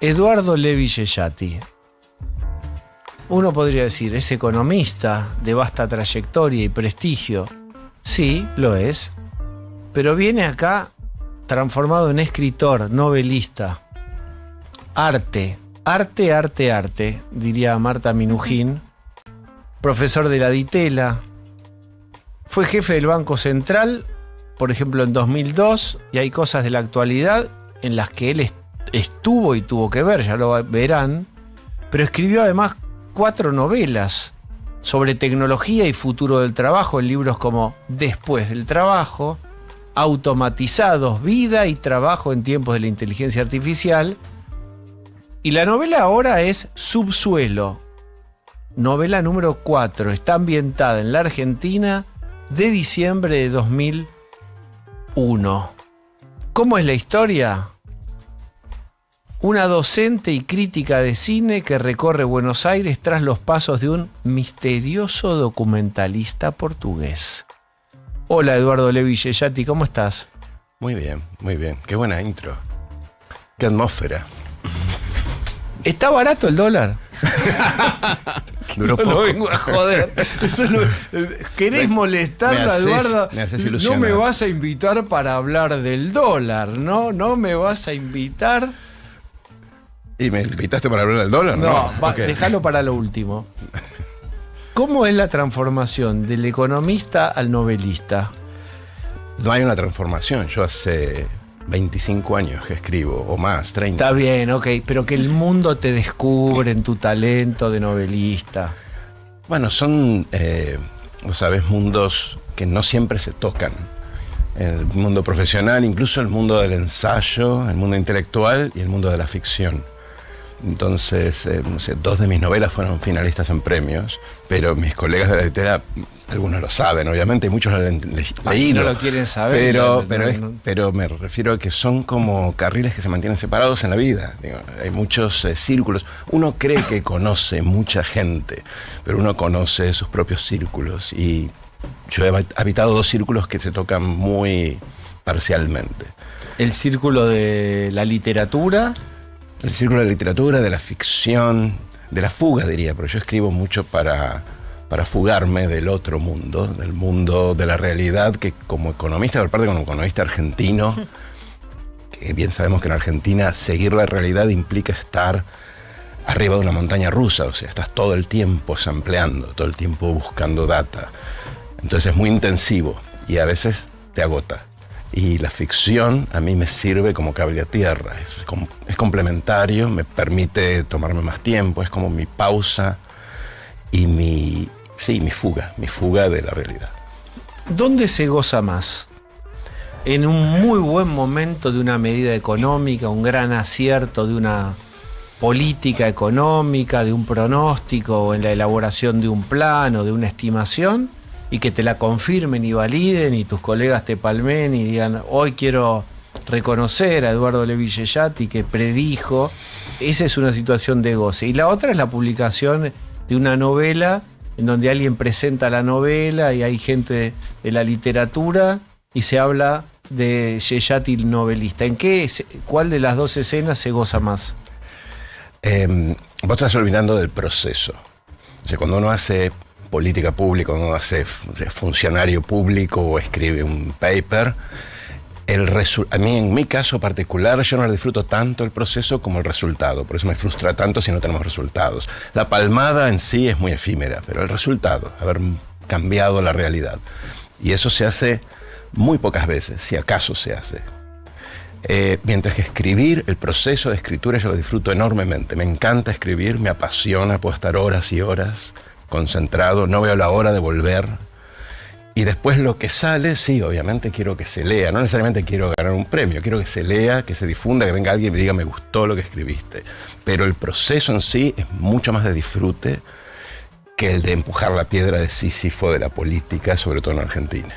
Eduardo Levi Yeyati. Uno podría decir, es economista de vasta trayectoria y prestigio. Sí, lo es. Pero viene acá transformado en escritor, novelista. Arte, diría Marta Minujín. Profesor de la Ditela. Fue jefe del Banco Central, por ejemplo, en 2002, y hay cosas de la actualidad en las que él estuvo y tuvo que ver, ya lo verán, pero escribió además 4 novelas sobre tecnología y futuro del trabajo, en libros como Después del trabajo, Automatizados, vida y trabajo en tiempos de la inteligencia artificial, y la novela ahora es Subsuelo, novela número 4, está ambientada en la Argentina de diciembre de 2001. ¿Cómo es la historia? Una docente y crítica de cine que recorre Buenos Aires tras los pasos de un misterioso documentalista portugués. Hola, Eduardo Levi Yeyati, ¿cómo estás? Muy bien, muy bien. Qué buena intro. Qué atmósfera. ¿Está barato el dólar? Duró poco. No vengo a joder. ¿Querés molestarla, Eduardo? Me haces ilusionar. No me vas a invitar para hablar del dólar, ¿no? No me vas a invitar. ¿Y me invitaste para hablar del dólar? No, okay. Déjalo para lo último. ¿Cómo es la transformación del economista al novelista? No hay una transformación. Yo hace 25 años que escribo, o más, 30. Está bien, ok, pero que el mundo te descubre en tu talento de novelista. Bueno, son, vos sabés, mundos que no siempre se tocan. El mundo profesional, incluso el mundo del ensayo, el mundo intelectual y el mundo de la ficción. Entonces, no sé, 2 de mis novelas fueron finalistas en premios, pero mis colegas de la Ditela, algunos lo saben, obviamente, y muchos lo han leído. No lo quieren saber. Pero me refiero a que son como carriles que se mantienen separados en la vida. Digo, hay muchos círculos. Uno cree que conoce mucha gente, pero uno conoce sus propios círculos. Y yo he habitado 2 círculos que se tocan muy parcialmente. El círculo de la literatura. El círculo de la literatura, de la ficción, de la fuga, diría, porque yo escribo mucho para fugarme del otro mundo, del mundo de la realidad, que como economista, por parte como economista argentino, que bien sabemos que en Argentina seguir la realidad implica estar arriba de una montaña rusa, o sea, estás todo el tiempo sampleando, todo el tiempo buscando data. Entonces es muy intensivo y a veces te agota. Y la ficción a mí me sirve como cable a tierra, es complementario, me permite tomarme más tiempo, es como mi pausa y mi fuga de la realidad. ¿Dónde se goza más? ¿En un muy buen momento de una medida económica, un gran acierto de una política económica, de un pronóstico, o en la elaboración de un plan o de una estimación? Y que te la confirmen y validen y tus colegas te palmen y digan, hoy quiero reconocer a Eduardo Levi Yeyati que predijo. Esa es una situación de goce. Y la otra es la publicación de una novela en donde alguien presenta la novela y hay gente de la literatura y se habla de Yeyati el novelista. ¿Cuál de las 2 escenas se goza más? Vos estás olvidando del proceso. O sea, cuando uno hace política pública, cuando uno hace funcionario público o escribe un paper, a mí, en mi caso particular, yo no disfruto tanto el proceso como el resultado. Por eso me frustra tanto si no tenemos resultados. La palmada en sí es muy efímera, pero el resultado, haber cambiado la realidad. Y eso se hace muy pocas veces, si acaso se hace. Mientras que escribir, el proceso de escritura, yo lo disfruto enormemente. Me encanta escribir, me apasiona, puedo estar horas y horas concentrado, no veo la hora de volver. Y después lo que sale, sí, obviamente quiero que se lea, no necesariamente quiero ganar un premio, quiero que se lea, que se difunda, que venga alguien y me diga me gustó lo que escribiste. Pero el proceso en sí es mucho más de disfrute que el de empujar la piedra de Sísifo de la política, sobre todo en Argentina.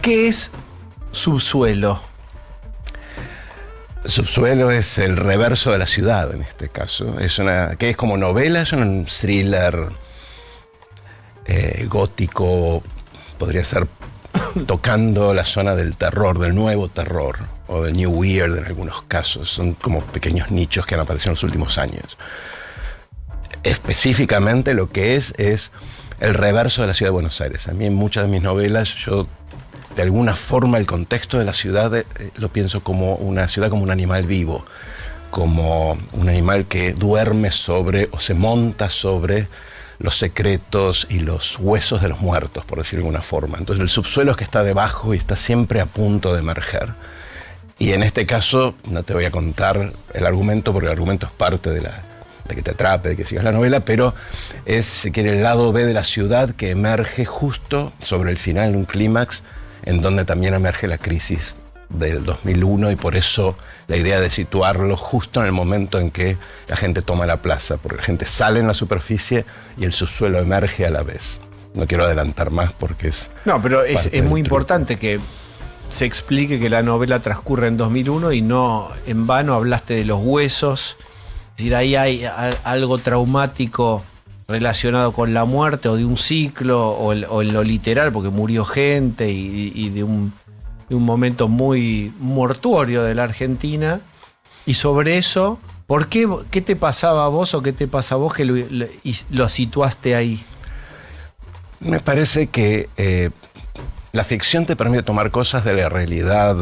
¿Qué es Subsuelo? Subsuelo es el reverso de la ciudad, en este caso. Que es como novela, es un thriller gótico, podría ser tocando la zona del terror, del nuevo terror, o del New Weird en algunos casos. Son como pequeños nichos que han aparecido en los últimos años. Específicamente lo que es el reverso de la ciudad de Buenos Aires. A mí en muchas de mis novelas yo, de alguna forma, el contexto de la ciudad lo pienso como una ciudad, como un animal vivo, como un animal que duerme sobre o se monta sobre los secretos y los huesos de los muertos, por decirlo de alguna forma. Entonces el subsuelo es que está debajo y está siempre a punto de emerger. Y en este caso, no te voy a contar el argumento, porque el argumento es parte de que te atrape, de que sigas la novela, pero es, si quiere, el lado B de la ciudad que emerge justo sobre el final de un clímax en donde también emerge la crisis del 2001, y por eso la idea de situarlo justo en el momento en que la gente toma la plaza, porque la gente sale en la superficie y el subsuelo emerge a la vez. No quiero adelantar más porque es... No, pero es muy importante que se explique que la novela transcurre en 2001 y no en vano hablaste de los huesos. Es decir, ahí hay algo traumático relacionado con la muerte o de un ciclo o en lo literal, porque murió gente y de un momento muy mortuorio de la Argentina. Y sobre eso, ¿qué te pasaba a vos o qué te pasa a vos que lo situaste ahí? Me parece que la ficción te permite tomar cosas de la realidad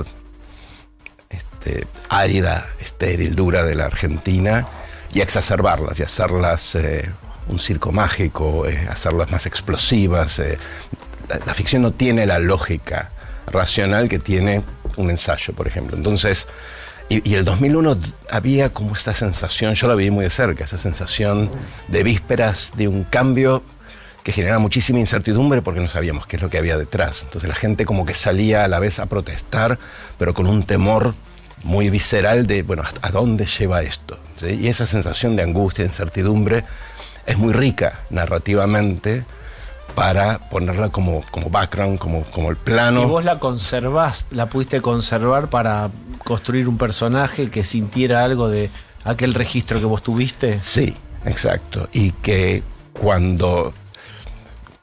árida, estéril, dura de la Argentina y exacerbarlas y hacerlas un circo mágico, hacerlas más explosivas. La ficción no tiene la lógica racional que tiene un ensayo, por ejemplo. Entonces, y el 2001 había como esta sensación, yo la vi muy de cerca, esa sensación de vísperas de un cambio que generaba muchísima incertidumbre porque no sabíamos qué es lo que había detrás. Entonces la gente como que salía a la vez a protestar, pero con un temor muy visceral de, bueno, ¿a dónde lleva esto? ¿Sí? Y esa sensación de angustia, de incertidumbre, es muy rica narrativamente para ponerla como background, como el plano. Y vos la pudiste conservar para construir un personaje que sintiera algo de aquel registro que vos tuviste. Sí, exacto. Y que cuando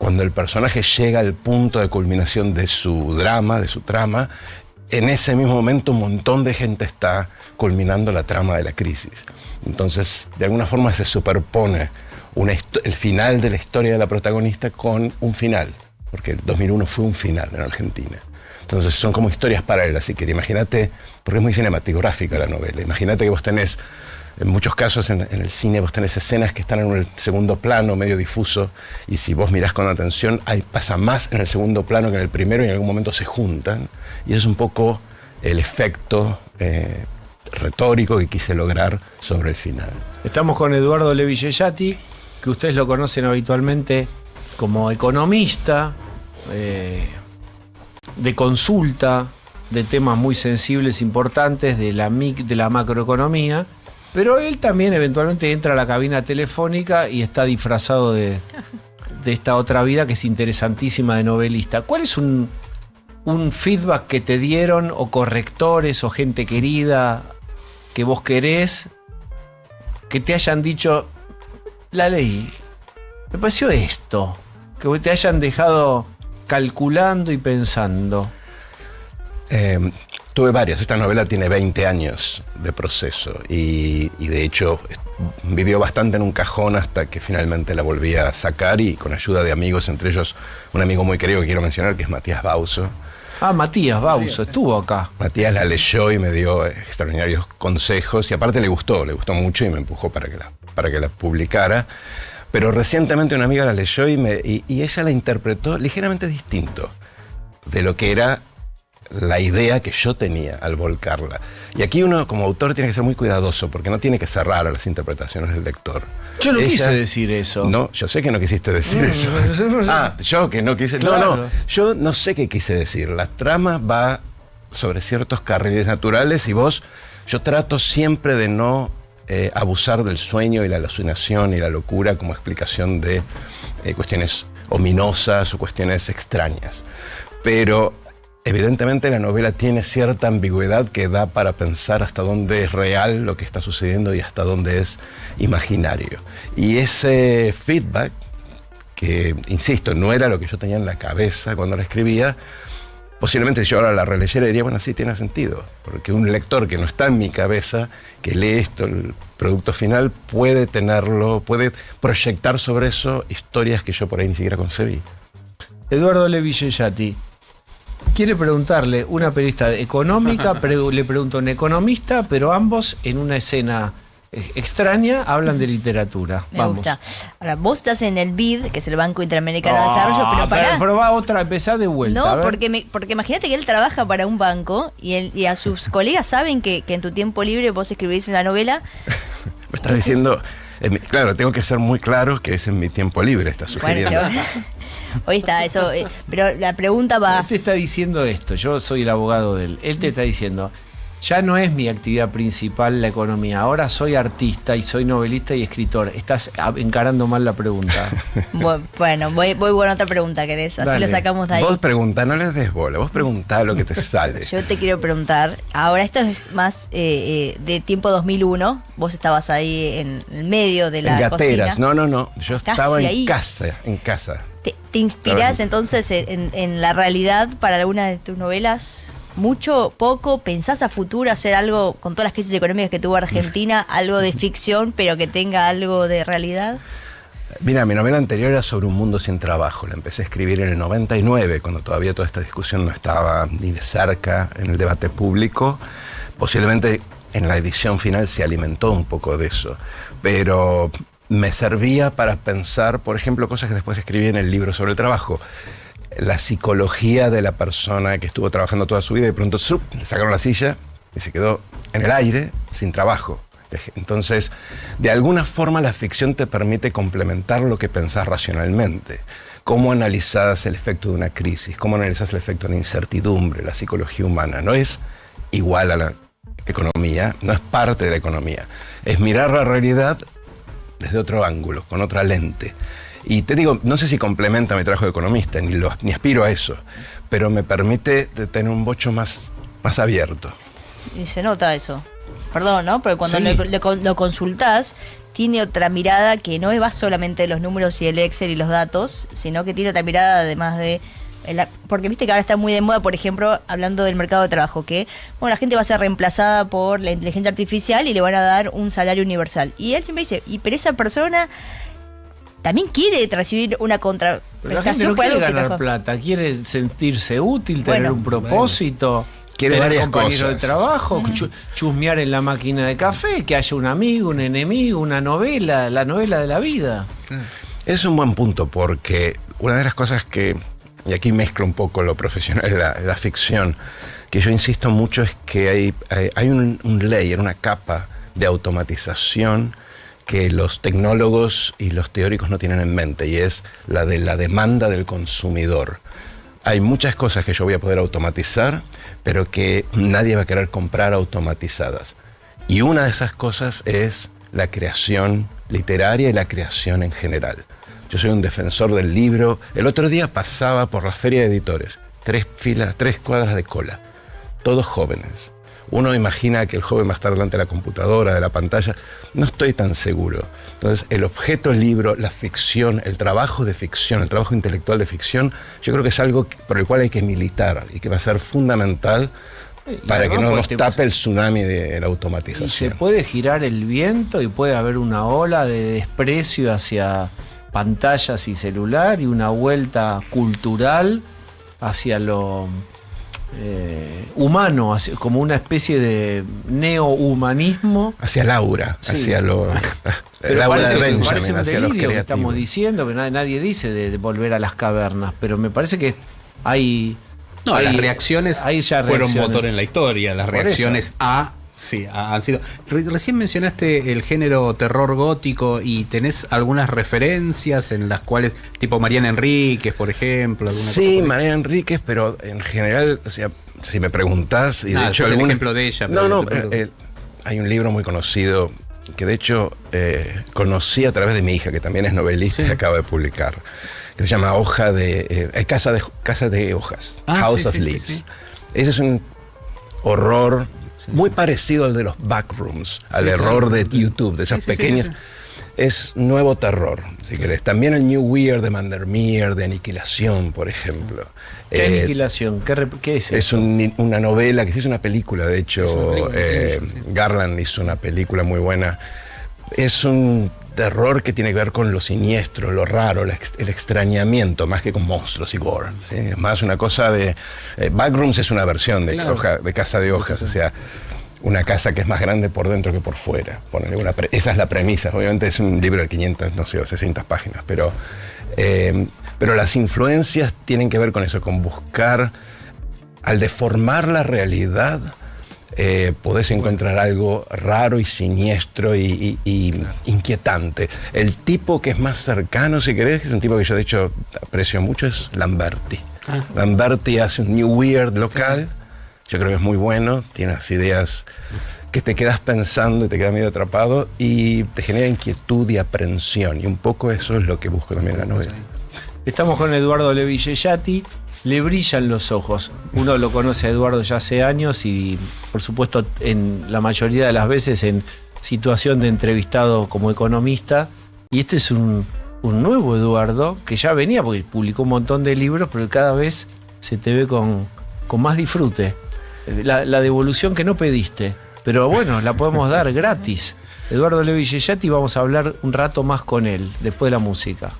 el personaje llega al punto de culminación de su drama, de su trama, en ese mismo momento un montón de gente está culminando la trama de la crisis. Entonces, de alguna forma se superpone el final de la historia de la protagonista con un final, porque el 2001 fue un final en Argentina. Entonces son como historias paralelas, si querés. Imagínate, porque es muy cinematográfica la novela, imagínate que vos tenés, en muchos casos en el cine, vos tenés escenas que están en el segundo plano, medio difuso, y si vos mirás con atención, pasa más en el segundo plano que en el primero y en algún momento se juntan, y eso es un poco el efecto retórico que quise lograr sobre el final. Estamos con Eduardo Levi Yeyati, que ustedes lo conocen habitualmente como economista, de consulta de temas muy sensibles, importantes, de la macroeconomía, pero él también eventualmente entra a la cabina telefónica y está disfrazado de esta otra vida que es interesantísima de novelista. ¿Cuál es un feedback que te dieron, o correctores, o gente querida que vos querés, que te hayan dicho, la leí, me pareció esto, que te hayan dejado calculando y pensando? Tuve varias. Esta novela tiene 20 años de proceso y de hecho vivió bastante en un cajón hasta que finalmente la volví a sacar, y con ayuda de amigos, entre ellos un amigo muy querido que quiero mencionar, que es Matías Bauzo. Ah, Matías Bauzo, estuvo acá. Matías la leyó y me dio extraordinarios consejos, y aparte le gustó mucho y me empujó para que la publicara. Pero recientemente una amiga la leyó y ella la interpretó ligeramente distinto de lo que era la idea que yo tenía al volcarla. Y aquí uno como autor tiene que ser muy cuidadoso, porque no tiene que cerrar a las interpretaciones del lector. Yo no quise decir eso. No, yo sé que no quisiste decir eso. Yo que no quise... Claro. No, yo no sé qué quise decir. La trama va sobre ciertos carriles naturales y yo trato siempre de no abusar del sueño y la alucinación y la locura como explicación de cuestiones ominosas o cuestiones extrañas. Pero evidentemente la novela tiene cierta ambigüedad que da para pensar hasta dónde es real lo que está sucediendo y hasta dónde es imaginario. Y ese feedback, que insisto, no era lo que yo tenía en la cabeza cuando la escribía, posiblemente si yo ahora la releyera diría, bueno, sí, tiene sentido. Porque un lector que no está en mi cabeza, que lee esto, el producto final, puede tenerlo, puede proyectar sobre eso historias que yo por ahí ni siquiera concebí. Eduardo Levi Yeyati quiere preguntarle, una periodista económica le pregunta a un economista, pero ambos en una escena extraña hablan de literatura. Me gusta. Ahora, vos estás en el BID, que es el Banco Interamericano de Desarrollo, pero pará. Pero va otra, empezá de vuelta. No, porque imagínate que él trabaja para un banco y a sus colegas saben que en tu tiempo libre vos escribís una novela. Me estás diciendo, claro, tengo que ser muy claro que es en mi tiempo libre, está sugiriendo. Bueno, hoy está eso, pero la pregunta va... Él te está diciendo esto, yo soy el abogado de él. Él te está diciendo, ya no es mi actividad principal la economía, ahora soy artista y soy novelista y escritor. Estás encarando mal la pregunta. Bueno, voy con otra pregunta, ¿querés? Así Dale. lo sacamos de ahí. Vos preguntá, no les des bola, vos preguntá lo que te sale. Yo te quiero preguntar, ahora esto es más de tiempo 2001, vos estabas ahí en el medio de la En Gateras, cocina. no, yo Casi estaba en ahí. casa. ¿Te inspirás entonces en la realidad para alguna de tus novelas? ¿Mucho, poco? ¿Pensás a futuro hacer algo con todas las crisis económicas que tuvo Argentina, algo de ficción, pero que tenga algo de realidad? Mira, mi novela anterior era sobre un mundo sin trabajo. La empecé a escribir en el 99, cuando todavía toda esta discusión no estaba ni de cerca en el debate público. Posiblemente en la edición final se alimentó un poco de eso. Pero me servía para pensar, por ejemplo, cosas que después escribí en el libro sobre el trabajo. La psicología de la persona que estuvo trabajando toda su vida y de pronto le sacaron la silla y se quedó en el aire sin trabajo. Entonces, de alguna forma la ficción te permite complementar lo que pensás racionalmente. Cómo analizás el efecto de una crisis, cómo analizás el efecto de la incertidumbre, la psicología humana. No es igual a la economía, no es parte de la economía. Es mirar la realidad desde otro ángulo, con otra lente. Y te digo, no sé si complementa mi trabajo de economista, ni aspiro a eso, pero me permite tener un bocho más abierto. Y se nota eso. Perdón, ¿no? Porque cuando Sí. lo consultás, tiene otra mirada que no va solamente de los números y el Excel y los datos, sino que tiene otra mirada además de... Porque viste que ahora está muy de moda, por ejemplo, hablando del mercado de trabajo, que bueno, la gente va a ser reemplazada por la inteligencia artificial y le van a dar un salario universal. Y él siempre dice, pero esa persona también quiere recibir una Pero la gente contraprestación no por quiere algo que ganar trabajó. plata, quiere sentirse útil, tener Bueno, un propósito. Quiere tener varias compañeros de cosas. trabajo, chusmear en la máquina de café, que haya un amigo, un enemigo, una novela, la novela de la vida. Es un buen punto porque una de las cosas que, y aquí mezclo un poco lo profesional y la ficción, que yo insisto mucho es que hay un layer, una capa de automatización que los tecnólogos y los teóricos no tienen en mente, y es la de la demanda del consumidor. Hay muchas cosas que yo voy a poder automatizar, pero que nadie va a querer comprar automatizadas. Y una de esas cosas es la creación literaria y la creación en general. Yo soy un defensor del libro. El otro día pasaba por la feria de editores, 3 cuadras de cola, todos jóvenes. Uno imagina que el joven va a estar delante de la computadora, de la pantalla. No estoy tan seguro. Entonces, el objeto libro, la ficción, el trabajo de ficción, el trabajo intelectual de ficción, yo creo que es algo por el cual hay que militar y que va a ser fundamental para que no nos tape el tsunami de la Y automatización. se puede girar el viento y puede haber una ola de desprecio hacia pantallas y celular y una vuelta cultural hacia lo humano, como una especie de neohumanismo. Hacia Laura, Sí. hacia lo... Pero Laura parece, de parece Benjamin, un hacia los delirio que estamos creativos. diciendo, pero nadie dice de volver a las cavernas, pero me parece que hay... No, hay- las reacciones hay ya fueron reacciones. motor en la historia. Las Por reacciones han sido... Recién mencionaste el género terror gótico y tenés algunas referencias en las cuales, tipo Mariana Enríquez, por ejemplo. Alguna cosa Sí, por ahí. Mariana Enríquez, pero en general, o sea, si me preguntás... Y de Nada, hecho sos el algún- ejemplo de ella. No, pero no, te pregunto. hay un libro muy conocido que de hecho conocí a través de mi hija, que también es novelista y acaba de publicar, que se llama Casa de Hojas, House sí, of sí, sí, Leaves. sí. Ese es un horror muy parecido al de los backrooms, al Sí, error claro. de YouTube, de esas Sí, sí, sí, pequeñas... sí. es nuevo terror, si querés. También el New Weird de Vandermeer, de Aniquilación, por ejemplo. ¿Qué aniquilación? ¿Qué es eso? Es una novela que se hizo una película, de hecho. Es una película, sí. Garland hizo una película muy buena. Es un terror que tiene que ver con lo siniestro, lo raro, el extrañamiento, más que con monstruos y gore, ¿sí? Es más una cosa de... Backrooms es una versión de, Claro. de Casa de Hojas, o sea, una casa que es más grande por dentro que por fuera. Esa es la premisa. Obviamente es un libro de 500, no sé, o 600 páginas, pero las influencias tienen que ver con eso, con buscar, al deformar la realidad, podés encontrar algo raro y siniestro y inquietante. El tipo que es más cercano, si querés, que es un tipo que yo de hecho aprecio mucho, es Lamberti. Lamberti hace un New Weird local, yo creo que es muy bueno, tiene unas ideas que te quedas pensando y te quedas medio atrapado y te genera inquietud y aprensión, y un poco eso es lo que busco también en la novela. Estamos con Eduardo Levi Yeyati. Le brillan los ojos. Uno lo conoce a Eduardo ya hace años y, por supuesto, en la mayoría de las veces en situación de entrevistado como economista. Y este es un nuevo Eduardo que ya venía porque publicó un montón de libros, pero cada vez se te ve con más disfrute. La devolución que no pediste, pero bueno, la podemos dar gratis. Eduardo Levi Yeyati, vamos a hablar un rato más con él después de la música.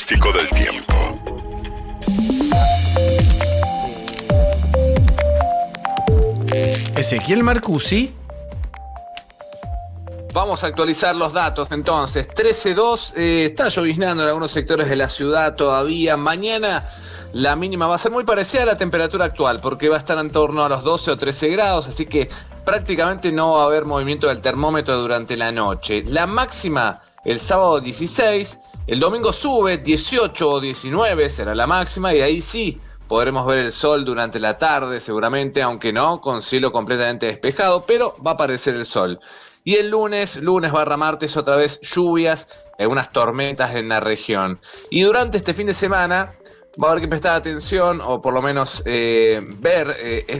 pronóstico del tiempo. Ezequiel Marcusi. Vamos a actualizar los datos entonces. 13.2, está lloviznando en algunos sectores de la ciudad todavía. Mañana la mínima va a ser muy parecida a la temperatura actual, porque va a estar en torno a los 12 o 13 grados, así que prácticamente no va a haber movimiento del termómetro durante la noche. La máxima el sábado 16, el domingo sube 18 o 19, será la máxima, y ahí sí podremos ver el sol durante la tarde seguramente, aunque no con cielo completamente despejado, pero va a aparecer el sol. Y el lunes -- martes, otra vez lluvias, algunas tormentas en la región. Y durante este fin de semana va a haber que prestar atención, o por lo menos ver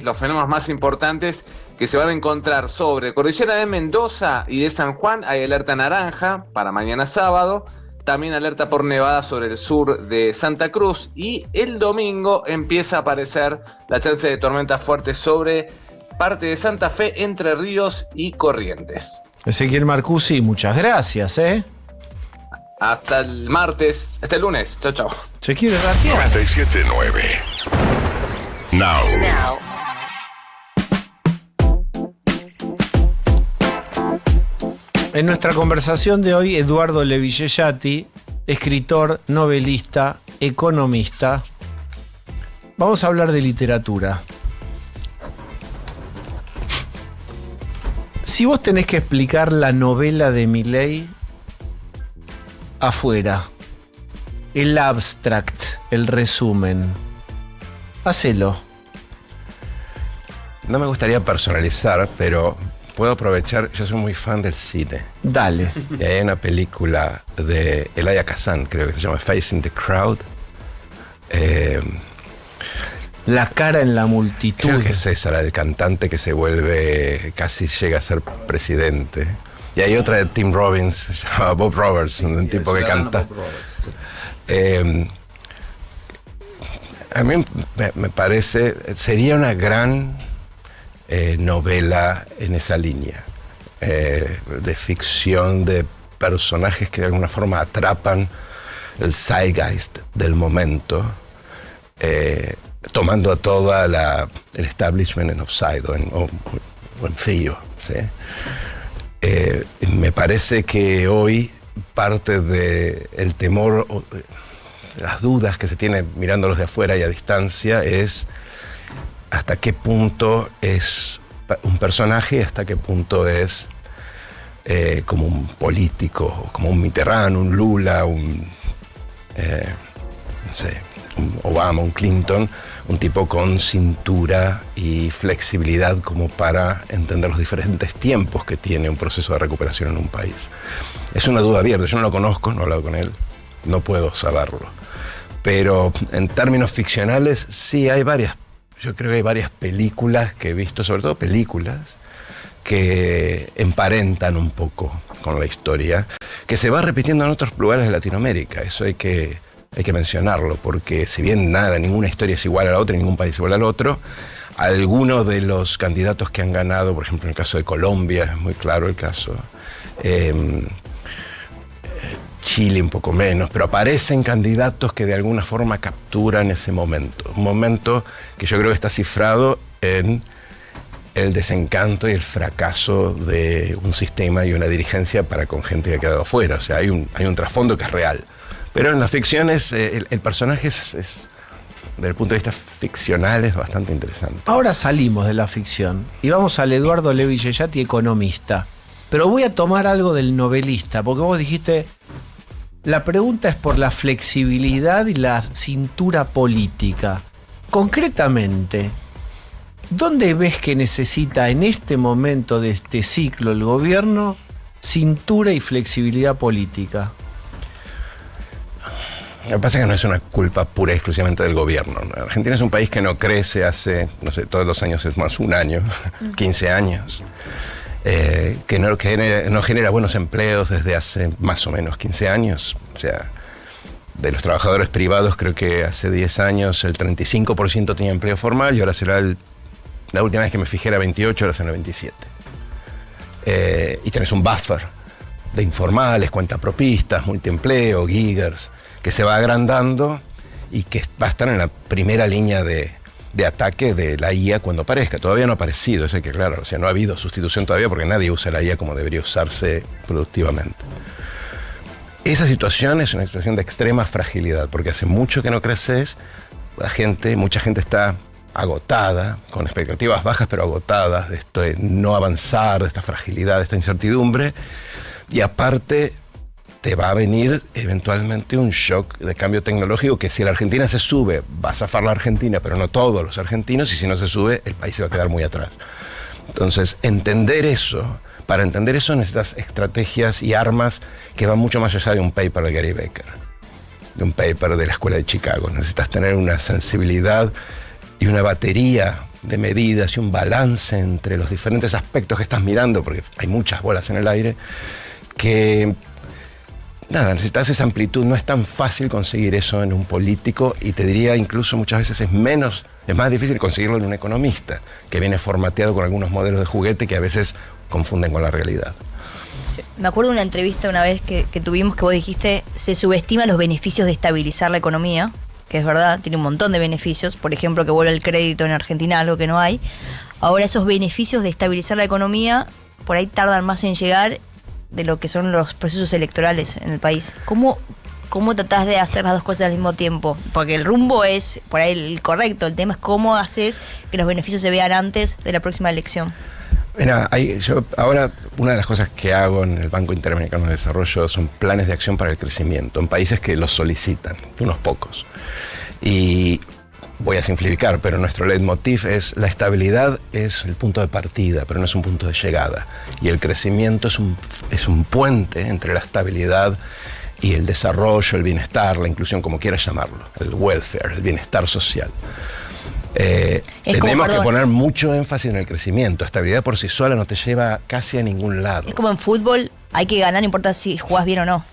los fenómenos más importantes que se van a encontrar sobre Cordillera de Mendoza y de San Juan. Hay alerta naranja para mañana sábado. También alerta por nevada sobre el sur de Santa Cruz. Y el domingo empieza a aparecer la chance de tormentas fuertes sobre parte de Santa Fe, Entre Ríos y Corrientes. Ezequiel Marcusi, muchas gracias, Hasta el martes, hasta el lunes. Chao, chao. Se quiere ratear. 97.9. Now. En nuestra conversación de hoy, Eduardo Levillellati, escritor, novelista, economista. Vamos a hablar de literatura. Si vos tenés que explicar la novela de Milei afuera, el abstract, el resumen, hacelo. No me gustaría personalizar, pero puedo aprovechar, yo soy muy fan del cine. Dale. Y hay una película de Elia Kazan, creo que se llama Facing the Crowd. La cara en la multitud. Creo que es esa, la del cantante que se vuelve, casi llega a ser presidente. Y hay otra de Tim Robbins, se llama Bob Roberts, un tipo que canta. A mí me parece, sería una gran novela en esa línea, de ficción, de personajes que de alguna forma atrapan el zeitgeist del momento, tomando a toda el establishment en offside o en frío, ¿sí? Me parece que hoy parte del temor, las dudas que se tiene mirándolos de afuera y a distancia es hasta qué punto es un personaje y hasta qué punto es como un político, como un Mitterrand, un Lula, un Obama, un Clinton, un tipo con cintura y flexibilidad como para entender los diferentes tiempos que tiene un proceso de recuperación en un país. Es una duda abierta, yo no lo conozco, no he hablado con él, no puedo saberlo. Pero en términos ficcionales sí hay yo creo que hay varias películas que he visto, sobre todo películas, que emparentan un poco con la historia, que se va repitiendo en otros lugares de Latinoamérica. Eso hay que mencionarlo, porque si bien ninguna historia es igual a la otra, ningún país es igual al otro, algunos de los candidatos que han ganado, por ejemplo en el caso de Colombia, es muy claro el caso, Chile un poco menos, pero aparecen candidatos que de alguna forma capturan ese momento, un momento que yo creo que está cifrado en el desencanto y el fracaso de un sistema y una dirigencia para con gente que ha quedado afuera. O sea, hay un trasfondo que es real. Pero en las ficciones el personaje es, desde el punto de vista ficcional, es bastante interesante. Ahora salimos de la ficción y vamos al Eduardo Levillellati, economista. Pero voy a tomar algo del novelista, porque vos dijiste, la pregunta es por la flexibilidad y la cintura política. Concretamente, ¿dónde ves que necesita en este momento de este ciclo el gobierno cintura y flexibilidad política? Lo que pasa es que no es una culpa pura y exclusivamente del gobierno. Argentina es un país que no crece hace, no sé, todos los años es más un año, 15 años. Que no genera buenos empleos desde hace más o menos 15 años. O sea, de los trabajadores privados creo que hace 10 años el 35% tenía empleo formal y ahora será la última vez que me fijé era 28, ahora será 27. Y tenés un buffer de informales, cuentapropistas, multiempleo, giggers. que se va agrandando y que va a estar en la primera línea de ataque de la IA cuando aparezca. Todavía no ha aparecido, eso hay que claro, o sea, no ha habido sustitución todavía porque nadie usa la IA como debería usarse productivamente. Esa situación es una situación de extrema fragilidad, porque hace mucho que no creces, mucha gente está agotada, con expectativas bajas pero agotadas de esto de no avanzar, de esta fragilidad, de esta incertidumbre, y aparte te va a venir eventualmente un shock de cambio tecnológico que si la Argentina se sube, va a zafar la Argentina, pero no todos los argentinos, y si no se sube, el país se va a quedar muy atrás. Entonces, para entender eso necesitas estrategias y armas que van mucho más allá de un paper de Gary Becker, de un paper de la Escuela de Chicago. Necesitas tener una sensibilidad y una batería de medidas y un balance entre los diferentes aspectos que estás mirando, porque hay muchas bolas en el aire, que necesitas esa amplitud. No es tan fácil conseguir eso en un político, y te diría incluso muchas veces es más difícil conseguirlo en un economista, que viene formateado con algunos modelos de juguete que a veces confunden con la realidad. Me acuerdo de una entrevista una vez que tuvimos que vos dijiste, se subestima los beneficios de estabilizar la economía, que es verdad, tiene un montón de beneficios, por ejemplo que vuelva el crédito en Argentina, algo que no hay. Ahora esos beneficios de estabilizar la economía por ahí tardan más en llegar de lo que son los procesos electorales en el país. ¿Cómo tratás de hacer las dos cosas al mismo tiempo? Porque el rumbo es por ahí el correcto, el tema es cómo haces que los beneficios se vean antes de la próxima elección. Mira, ahora una de las cosas que hago en el Banco Interamericano de Desarrollo son planes de acción para el crecimiento en países que los solicitan, unos pocos. Y voy a simplificar, pero nuestro leitmotiv es la estabilidad es el punto de partida, pero no es un punto de llegada. Y el crecimiento es un puente entre la estabilidad y el desarrollo, el bienestar, la inclusión, como quieras llamarlo, el welfare, el bienestar social. Tenemos que poner mucho énfasis en el crecimiento. Estabilidad por sí sola no te lleva casi a ningún lado. Es como en fútbol, hay que ganar, no importa si jugás bien o no.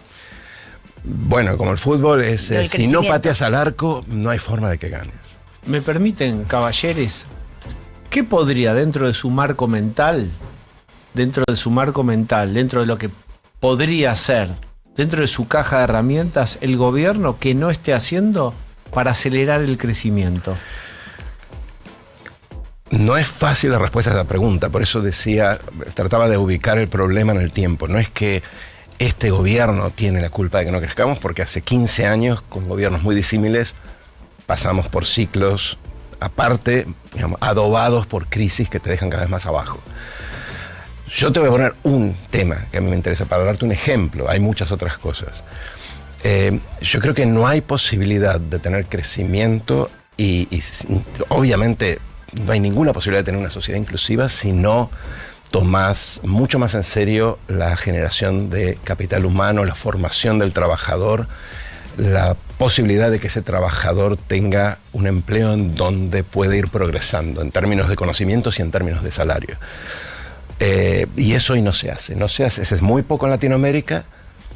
Bueno, como el fútbol es, si no pateas al arco, no hay forma de que ganes. ¿Me permiten, caballeros? ¿Qué podría dentro de su marco mental, dentro de lo que podría ser, dentro de su caja de herramientas, el gobierno que no esté haciendo para acelerar el crecimiento? No es fácil la respuesta a esa pregunta, por eso trataba de ubicar el problema en el tiempo. No es que este gobierno tiene la culpa de que no crezcamos, porque hace 15 años, con gobiernos muy disímiles, pasamos por ciclos, aparte, digamos, adobados por crisis que te dejan cada vez más abajo. Yo te voy a poner un tema que a mí me interesa para darte un ejemplo, hay muchas otras cosas. Yo creo que no hay posibilidad de tener crecimiento y obviamente no hay ninguna posibilidad de tener una sociedad inclusiva si no tomás mucho más en serio la generación de capital humano, la formación del trabajador, la posibilidad de que ese trabajador tenga un empleo en donde puede ir progresando en términos de conocimientos y en términos de salario. Y eso hoy no se hace, eso es muy poco en Latinoamérica.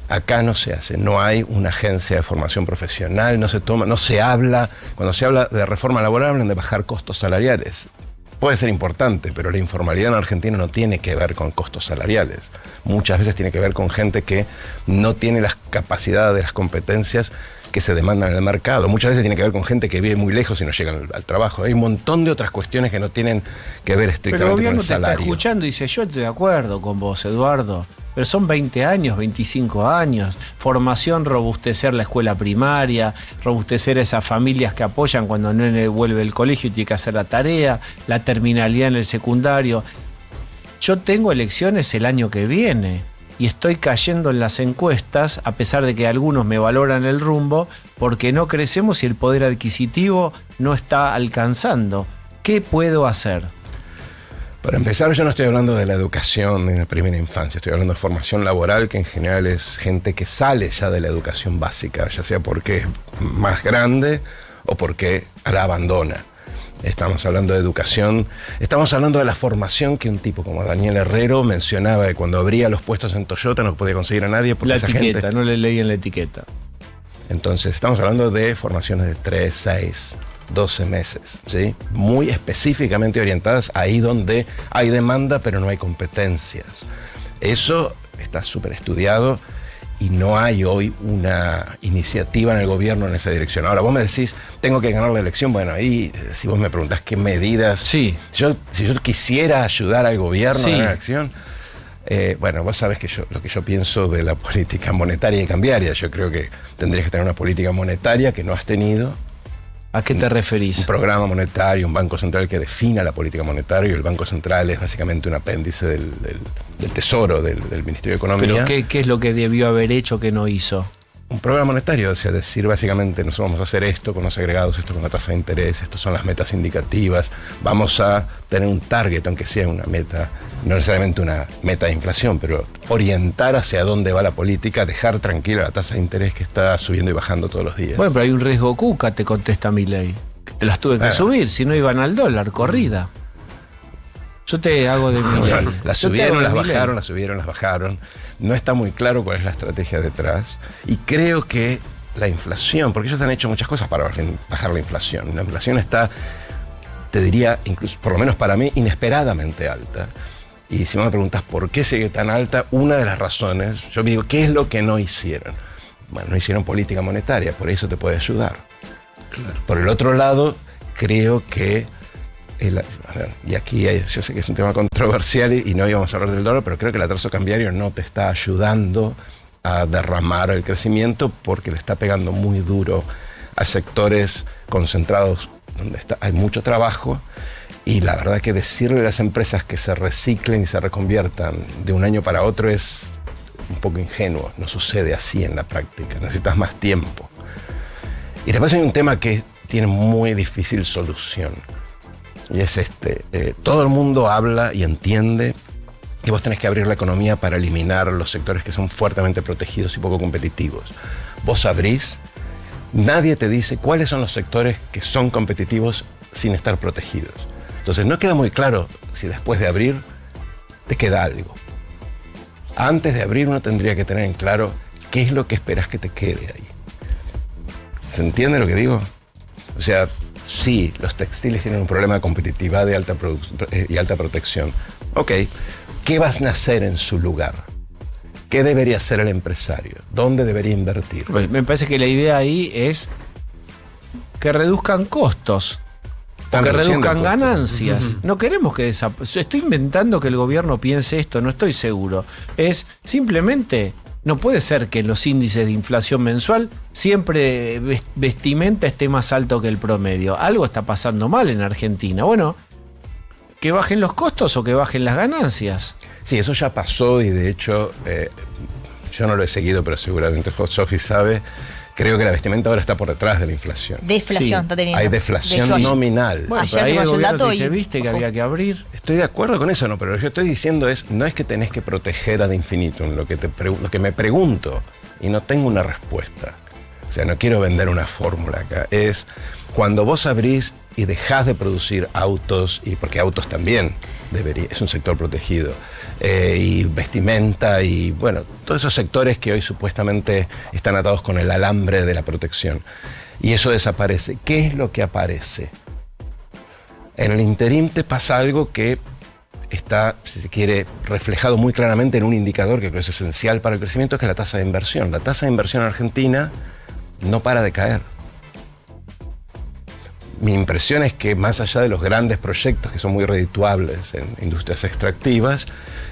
Acá no se hace, no hay una agencia de formación profesional, no se habla, cuando se habla de reforma laboral hablan de bajar costos salariales. Puede ser importante, pero la informalidad en Argentina no tiene que ver con costos salariales. Muchas veces tiene que ver con gente que no tiene las capacidades, las competencias que se demandan en el mercado. Muchas veces tiene que ver con gente que vive muy lejos y no llega al trabajo. Hay un montón de otras cuestiones que no tienen que ver estrictamente con el salario. Pero el gobierno te está escuchando y dice, yo estoy de acuerdo con vos, Eduardo. Pero son 20 años, 25 años, formación, robustecer la escuela primaria, robustecer esas familias que apoyan cuando no vuelve el colegio y tiene que hacer la tarea, la terminalidad en el secundario. Yo tengo elecciones el año que viene y estoy cayendo en las encuestas, a pesar de que algunos me valoran el rumbo, porque no crecemos y el poder adquisitivo no está alcanzando. ¿Qué puedo hacer? Para empezar, yo no estoy hablando de la educación en la primera infancia, estoy hablando de formación laboral, que en general es gente que sale ya de la educación básica, ya sea porque es más grande o porque la abandona. Estamos hablando de educación, estamos hablando de la formación que un tipo como Daniel Herrero mencionaba, de cuando abría los puestos en Toyota no podía conseguir a nadie porque la esa etiqueta, gente... no le leí en la etiqueta. Entonces, estamos hablando de formaciones de 3, 6, 12 meses, ¿sí? Muy específicamente orientadas ahí donde hay demanda pero no hay competencias. Eso está súper estudiado y no hay hoy una iniciativa en el gobierno en esa dirección. Ahora, vos me decís, tengo que ganar la elección. Bueno, ahí, si vos me preguntás qué medidas... Sí. Si yo quisiera ayudar al gobierno Sí. a ganar la elección... bueno, vos sabés que lo que yo pienso de la política monetaria y cambiaria. Yo creo que tendrías que tener una política monetaria que no has tenido. ¿A qué te referís? Un programa monetario, un banco central que defina la política monetaria, y el banco central es básicamente un apéndice del Tesoro, del Ministerio de Economía. ¿Pero qué es lo que debió haber hecho que no hizo? Un programa monetario, o sea, decir básicamente, nosotros vamos a hacer esto con los agregados, esto con la tasa de interés, estos son las metas indicativas, vamos a tener un target, aunque sea una meta, no necesariamente una meta de inflación, pero orientar hacia dónde va la política, dejar tranquila la tasa de interés que está subiendo y bajando todos los días. Bueno, pero hay un riesgo cuca, te contesta Milei. Que te las tuve que subir, si no iban al dólar, corrida. Yo te hago de Milei. Bueno, las Yo te subieron, hago de las Milei. bajaron, las subieron, las bajaron. No está muy claro cuál es la estrategia detrás. Y creo que la inflación, porque ellos han hecho muchas cosas para bajar la inflación. La inflación está, te diría, incluso por lo menos para mí, inesperadamente alta. Y si me preguntas por qué sigue tan alta, una de las razones, yo digo, ¿qué es lo que no hicieron? Bueno, no hicieron política monetaria, por eso te puede ayudar. Claro. Por el otro lado, creo que a ver, y aquí yo sé que es un tema controversial y no íbamos a hablar del dólar, pero creo que el atraso cambiario no te está ayudando a derramar el crecimiento porque le está pegando muy duro a sectores concentrados donde hay mucho trabajo, y la verdad que decirle a las empresas que se reciclen y se reconviertan de un año para otro es un poco ingenuo. No sucede así en la práctica, necesitas más tiempo. Y después hay un tema que tiene muy difícil solución. Y es todo el mundo habla y entiende que vos tenés que abrir la economía para eliminar los sectores que son fuertemente protegidos y poco competitivos. Vos abrís, nadie te dice cuáles son los sectores que son competitivos sin estar protegidos. Entonces no queda muy claro si después de abrir te queda algo. Antes de abrir uno tendría que tener en claro qué es lo que esperas que te quede ahí. ¿Se entiende lo que digo? O sea, sí, los textiles tienen un problema de competitividad y alta protección. Ok, ¿qué vas a hacer en su lugar? ¿Qué debería hacer el empresario? ¿Dónde debería invertir? Pues me parece que la idea ahí es que reduzcan costos. O que reduzcan ganancias. No queremos que desaparezca. Estoy inventando que el gobierno piense esto, no estoy seguro. Es simplemente, no puede ser que los índices de inflación mensual siempre vestimenta esté más alto que el promedio. Algo está pasando mal en Argentina. Bueno, que bajen los costos o que bajen las ganancias. Sí, eso ya pasó y de hecho, yo no lo he seguido, pero seguramente Sofi sabe. Creo que la vestimenta ahora está por detrás de la inflación. Deflación Sí. está teniendo. Hay deflación nominal. Bueno, Ayer pero ahí se el conoció el gobierno dato dice, y viste que bajó. había que abrir. Estoy de acuerdo con eso, no, pero lo que yo estoy diciendo no es que tenés que proteger ad infinitum. Lo que me pregunto, y no tengo una respuesta, o sea, no quiero vender una fórmula acá, es cuando vos abrís y dejás de producir autos, y porque autos también es un sector protegido, y vestimenta y bueno, todos esos sectores que hoy supuestamente están atados con el alambre de la protección, y eso desaparece. ¿Qué es lo que aparece? En el interín te pasa algo que está, si se quiere, reflejado muy claramente en un indicador que creo es esencial para el crecimiento, que es la tasa de inversión. La tasa de inversión en Argentina no para de caer. Mi impresión es que más allá de los grandes proyectos que son muy redituables en industrias extractivas,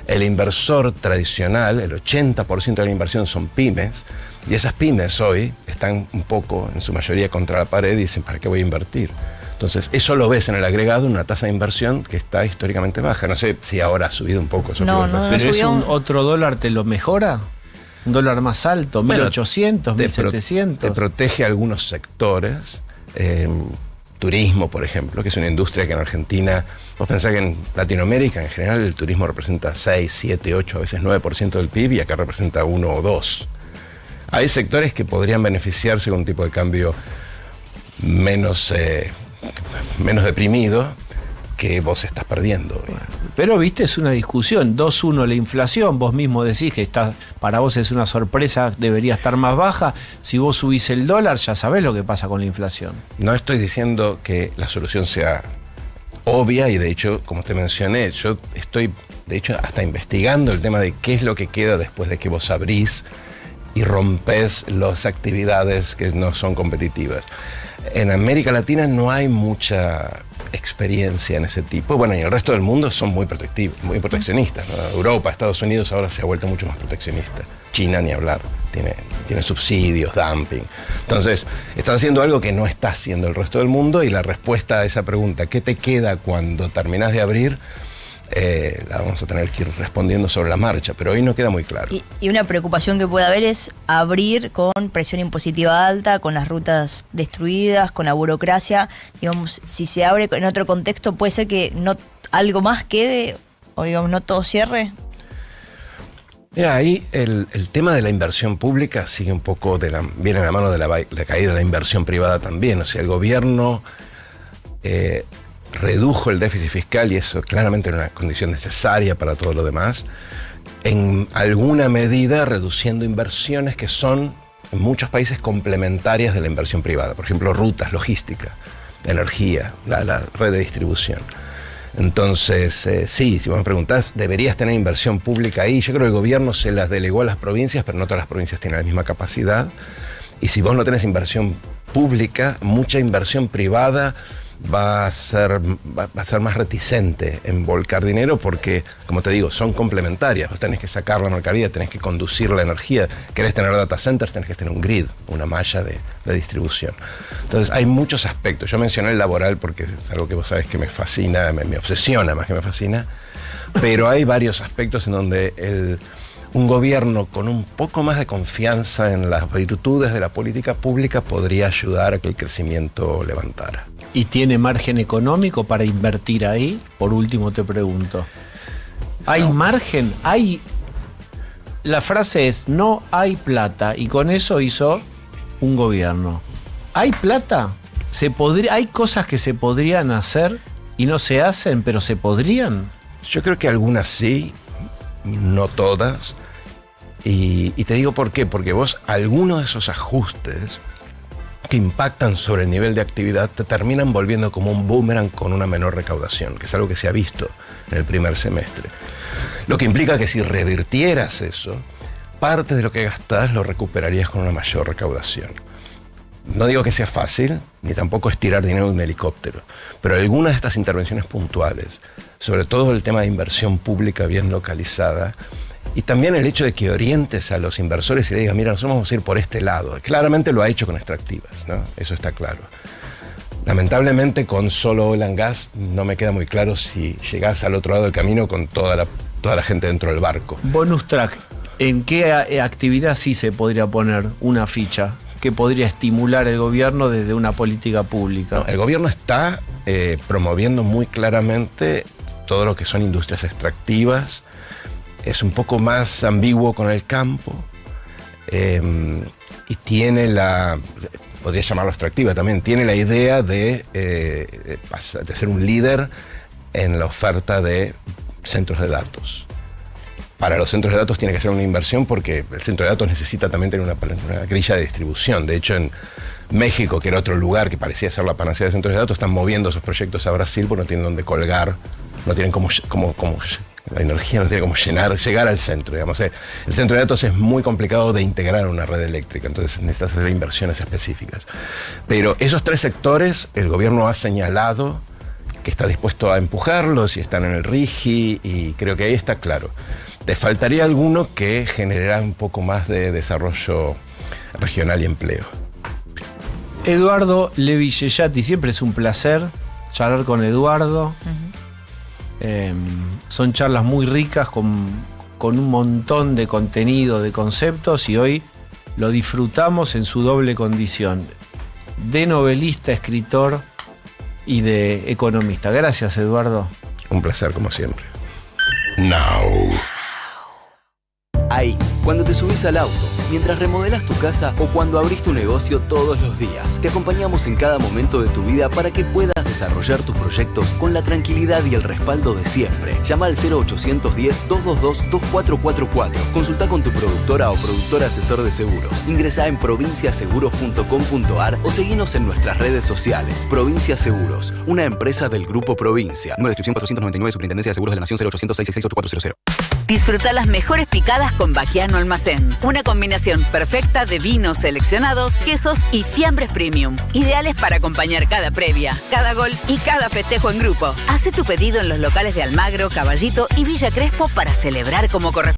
el inversor tradicional, el 80% de la inversión son pymes, y esas pymes hoy están un poco, en su mayoría, contra la pared y dicen, ¿para qué voy a invertir? Entonces, eso lo ves en el agregado, una tasa de inversión que está históricamente baja. No sé si ahora ha subido un poco. No, Pero es subió. otro dólar, ¿te lo mejora? ¿Un dólar más alto? Bueno, 1800, te 1700. protege algunos sectores. Turismo, por ejemplo, que es una industria que en Argentina, vos pensás que en Latinoamérica en general el turismo representa 6, 7, 8, a veces 9% del PIB, y acá representa 1 o 2. Hay sectores que podrían beneficiarse con un tipo de cambio menos deprimido que vos estás perdiendo hoy. Pero viste, es una discusión. 2-1 la inflación, vos mismo decís que para vos es una sorpresa, debería estar más baja. Si vos subís el dólar, ya sabés lo que pasa con la inflación. No estoy diciendo que la solución sea obvia, y de hecho, como te mencioné, yo estoy de hecho hasta investigando el tema de qué es lo que queda después de que vos abrís y rompes las actividades que no son competitivas. En América Latina no hay mucha experiencia en ese tipo. Bueno, y el resto del mundo son muy protectivos, muy proteccionistas, ¿no? Europa, Estados Unidos ahora se ha vuelto mucho más proteccionista. China ni hablar, tiene subsidios, dumping. Entonces, están haciendo algo que no está haciendo el resto del mundo, y la respuesta a esa pregunta, ¿qué te queda cuando terminas de abrir? La vamos a tener que ir respondiendo sobre la marcha, pero hoy no queda muy claro. Y una preocupación que puede haber es abrir con presión impositiva alta, con las rutas destruidas, con la burocracia. Digamos, si se abre en otro contexto, puede ser que no algo más quede, o digamos, no todo cierre. Mira, ahí el tema de la inversión pública sigue un poco viene de la mano de la caída de la inversión privada también. O sea, el gobierno redujo el déficit fiscal, y eso claramente era una condición necesaria para todo lo demás, en alguna medida reduciendo inversiones que son en muchos países complementarias de la inversión privada. Por ejemplo, rutas, logística, energía, la red de distribución. Entonces, sí, si vos me preguntás, ¿deberías tener inversión pública ahí? Yo creo que el gobierno se las delegó a las provincias, pero no todas las provincias tienen la misma capacidad. Y si vos no tenés inversión pública, mucha inversión privada va a ser más reticente en volcar dinero, porque, como te digo, son complementarias. Vos tenés que sacar la mercadería, tenés que conducir la energía. Querés tener data centers, tenés que tener un grid, una malla de distribución. Entonces, hay muchos aspectos. Yo mencioné el laboral porque es algo que vos sabés que me fascina, me obsesiona más que me fascina, pero hay varios aspectos en donde un gobierno con un poco más de confianza en las virtudes de la política pública podría ayudar a que el crecimiento levantara. ¿Y tiene margen económico para invertir ahí? Por último te pregunto. ¿Hay margen? La frase es, no hay plata, y con eso hizo un gobierno. ¿Hay plata? ¿Hay cosas que se podrían hacer y no se hacen, pero se podrían? Yo creo que algunas sí, no todas. Y te digo por qué. Porque vos, algunos de esos ajustes que impactan sobre el nivel de actividad te terminan volviendo como un boomerang con una menor recaudación, que es algo que se ha visto en el primer semestre. Lo que implica que si revirtieras eso, parte de lo que gastás lo recuperarías con una mayor recaudación. No digo que sea fácil, ni tampoco es tirar dinero de un helicóptero, pero algunas de estas intervenciones puntuales, sobre todo el tema de inversión pública bien localizada, y también el hecho de que orientes a los inversores y le digas, mira, nosotros vamos a ir por este lado. Claramente lo ha hecho con extractivas, ¿no? Eso está claro. Lamentablemente con solo oil and gas no me queda muy claro si llegás al otro lado del camino con toda la gente dentro del barco. Bonus track, ¿en qué actividad sí se podría poner una ficha que podría estimular el gobierno desde una política pública? No, el gobierno está promoviendo muy claramente todo lo que son industrias extractivas. Es un poco más ambiguo con el campo, y tiene podría llamarlo extractiva también, tiene la idea de ser un líder en la oferta de centros de datos. Para los centros de datos tiene que ser una inversión, porque el centro de datos necesita también tener una grilla de distribución. De hecho, en México, que era otro lugar que parecía ser la panacea de centros de datos, están moviendo esos proyectos a Brasil porque no tienen dónde colgar, no tienen cómo la energía no tiene cómo llegar al centro, digamos. El centro de datos es muy complicado de integrar en una red eléctrica, entonces necesitas hacer inversiones específicas. Pero esos tres sectores, el gobierno ha señalado que está dispuesto a empujarlos y están en el RIGI, y creo que ahí está claro. Te faltaría alguno que generara un poco más de desarrollo regional y empleo. Eduardo Levi Yeyati, siempre es un placer charlar con Eduardo. Son charlas muy ricas con un montón de contenido, de conceptos, y hoy lo disfrutamos en su doble condición de novelista, escritor y de economista. Gracias, Eduardo. Un placer, como siempre. Now. Ahí, cuando te subís al auto, mientras remodelas tu casa o cuando abrís tu negocio todos los días. Te acompañamos en cada momento de tu vida para que puedas desarrollar tus proyectos con la tranquilidad y el respaldo de siempre. Llama al 0810-222-2444. Consulta con tu productora o productor asesor de seguros. Ingresá en provinciaseguros.com.ar o seguinos en nuestras redes sociales. Provincia Seguros, una empresa del Grupo Provincia. Número de inscripción 499, Superintendencia de Seguros de la Nación 0800-666-8400. Disfruta las mejores picadas con Baquiano Almacén. Una combinación perfecta de vinos seleccionados, quesos y fiambres premium. Ideales para acompañar cada previa, cada gol y cada festejo en grupo. Hace tu pedido en los locales de Almagro, Caballito y Villa Crespo para celebrar como corresponde.